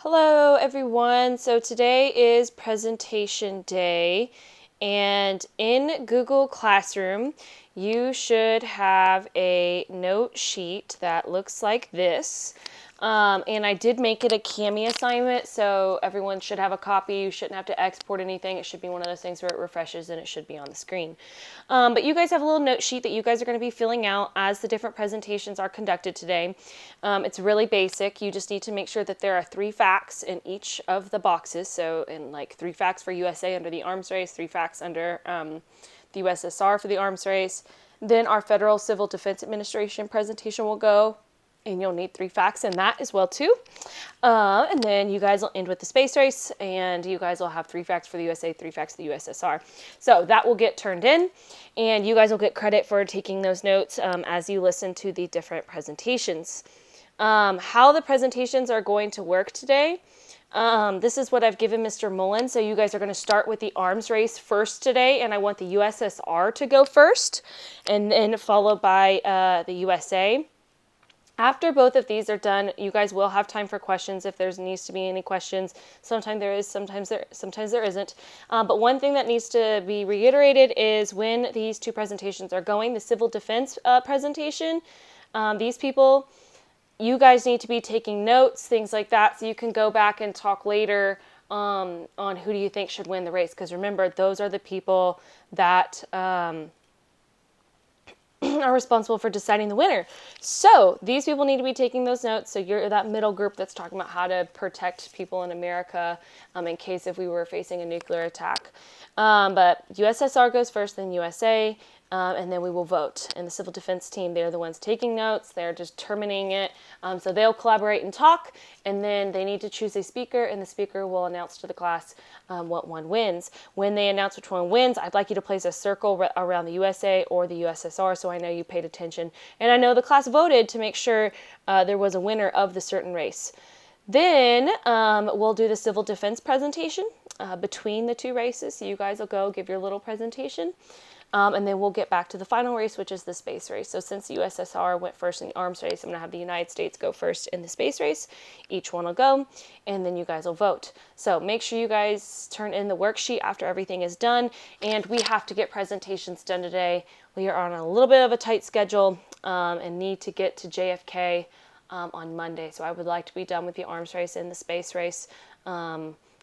Hello everyone. So today is presentation day, and in Google Classroom you should have a note sheet that looks like this. And I did make it a Cami assignment, so everyone should have a copy. You shouldn't have to export anything. It should be one of those things where it refreshes and it should be on the screen. But you guys have a little note sheet that you guys are going to be filling out as the different presentations are conducted today. It's really basic. You just need to make sure that there are 3 facts in each of the boxes. So in like 3 facts for USA under the arms race, 3 facts under the USSR for the arms race. Then our Federal Civil Defense Administration presentation will go, and you'll need 3 facts in that as well too. And then you guys will end with the space race, and you guys will have 3 facts for the USA, 3 facts for the USSR. So that will get turned in, and you guys will get credit for taking those notes as you listen to the different presentations. How the presentations are going to work today. This is what I've given Mr. Mullen. So you guys are going to start with the arms race first today, and I want the USSR to go first, and then followed by the USA. After both of these are done, you guys will have time for questions if there needs to be any questions. Sometimes there is, sometimes there isn't. But one thing that needs to be reiterated is when these 2 presentations are going, the civil defense presentation, these people, you guys need to be taking notes, things like that, so you can go back and talk later on who do you think should win the race. Because remember, those are the people that are responsible for deciding the winner. So these people need to be taking those notes. So you're that middle group that's talking about how to protect people in America in case if we were facing a nuclear attack. But USSR goes first, then USA, and then we will vote. And the civil defense team, they're the ones taking notes. They're determining it. So they'll collaborate and talk, and then they need to choose a speaker, and the speaker will announce to the class what one wins. When they announce which one wins, I'd like you to place a circle around the USA or the USSR so I know you paid attention. And I know the class voted to make sure there was a winner of the certain race. Then we'll do the civil defense presentation between the 2 races. So you guys will go give your little presentation. And then we'll get back to the final race, which is the space race. So since the USSR went first in the arms race, I'm going to have the United States go first in the space race. Each one will go, and then you guys will vote. So make sure you guys turn in the worksheet after everything is done. And we have to get presentations done today. We are on a little bit of a tight schedule and need to get to JFK on Monday. So I would like to be done with the arms race and the space race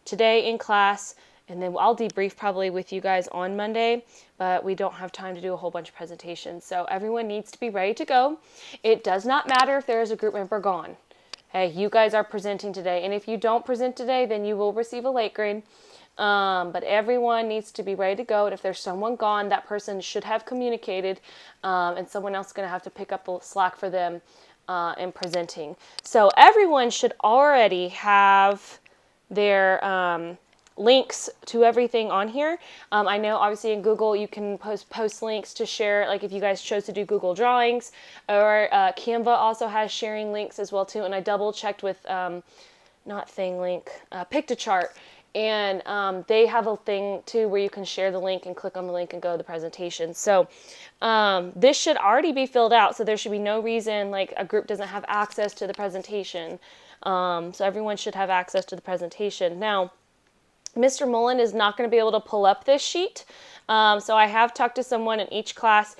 today in class. And then I'll debrief probably with you guys on Monday, but we don't have time to do a whole bunch of presentations. So everyone needs to be ready to go. It does not matter if there is a group member gone. Hey, you guys are presenting today. And if you don't present today, then you will receive a late grade. But everyone needs to be ready to go. And if there's someone gone, that person should have communicated, and someone else is going to have to pick up the slack for them in presenting. So everyone should already have their links to everything on here. I know obviously in Google you can post links to share, like if you guys chose to do Google Drawings, or Canva also has sharing links as well too. And I double checked with not ThingLink, Pictochart, and they have a thing too where you can share the link and click on the link and go to the presentation. So this should already be filled out, so there should be no reason like a group doesn't have access to the presentation. So everyone should have access to the presentation. Now, Mr. Mullen is not going to be able to pull up this sheet. So I have talked to someone in each class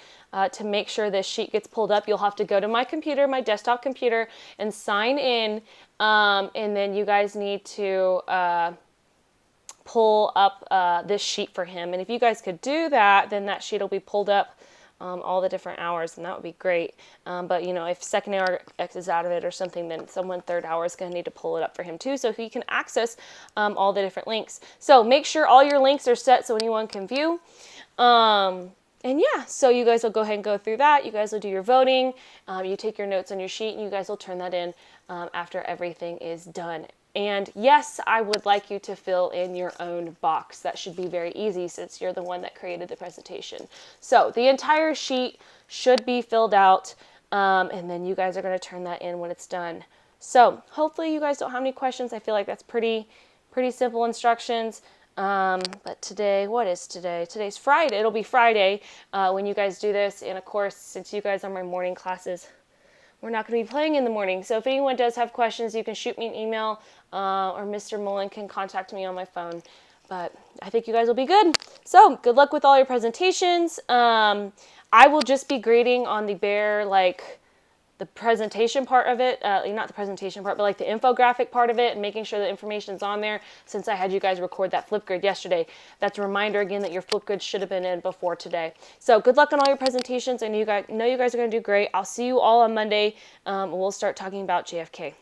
to make sure this sheet gets pulled up. You'll have to go to my computer, my desktop computer, and sign in. And then you guys need to pull up this sheet for him. And if you guys could do that, then that sheet will be pulled up all the different hours, and that would be great. But you know, if second hour X is out of it or something, then someone third hour is going to need to pull it up for him too, so he can access all the different links. So make sure all your links are set so anyone can view. And yeah, so you guys will go ahead and go through that. You guys will do your voting. You take your notes on your sheet, and you guys will turn that in after everything is done. And yes, I would like you to fill in your own box. That should be very easy since you're the one that created the presentation. So the entire sheet should be filled out, and then you guys are going to turn that in when it's done. So hopefully you guys don't have any questions. I feel like that's pretty simple instructions. But today, what is today? Today's Friday. It'll be Friday when you guys do this. And of course, since you guys are my morning classes, we're not going to be playing in the morning. So if anyone does have questions, you can shoot me an email, or Mr. Mullen can contact me on my phone. But I think you guys will be good. So good luck with all your presentations. I will just be grading on the bare, like, the presentation part of it, not the presentation part, but like the infographic part of it, and making sure the information's on there, since I had you guys record that Flipgrid yesterday. That's a reminder again that your Flipgrid should have been in before today. So good luck on all your presentations. I know you guys are going to do great. I'll see you all on Monday. We'll start talking about JFK.